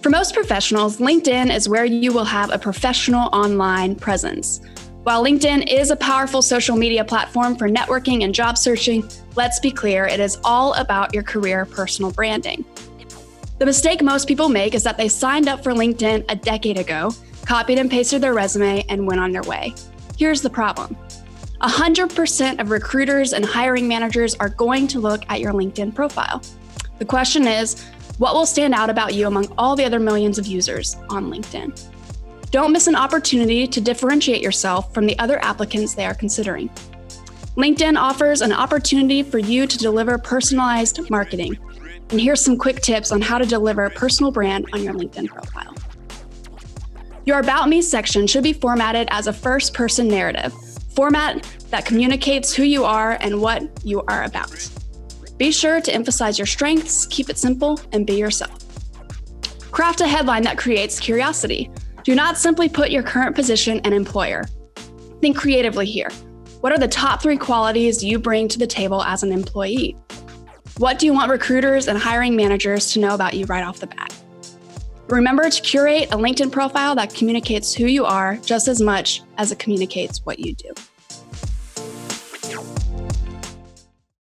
For most professionals, LinkedIn is where you will have a professional online presence. While LinkedIn is a powerful social media platform for networking and job searching, let's be clear, it is all about your career personal branding. The mistake most people make is that they signed up for LinkedIn a decade ago, copied and pasted their resume, and went on their way. Here's the problem. 100% of recruiters and hiring managers are going to look at your LinkedIn profile. The question is, what will stand out about you among all the other millions of users on LinkedIn? Don't miss an opportunity to differentiate yourself from the other applicants they are considering. LinkedIn offers an opportunity for you to deliver personalized marketing. And here's some quick tips on how to deliver a personal brand on your LinkedIn profile. Your About Me section should be formatted as a first-person narrative, format that communicates who you are and what you are about. Be sure to emphasize your strengths, keep it simple, and be yourself. Craft a headline that creates curiosity. Do not simply put your current position and employer. Think creatively here. What are the top 3 qualities you bring to the table as an employee? What do you want recruiters and hiring managers to know about you right off the bat? Remember to curate a LinkedIn profile that communicates who you are just as much as it communicates what you do.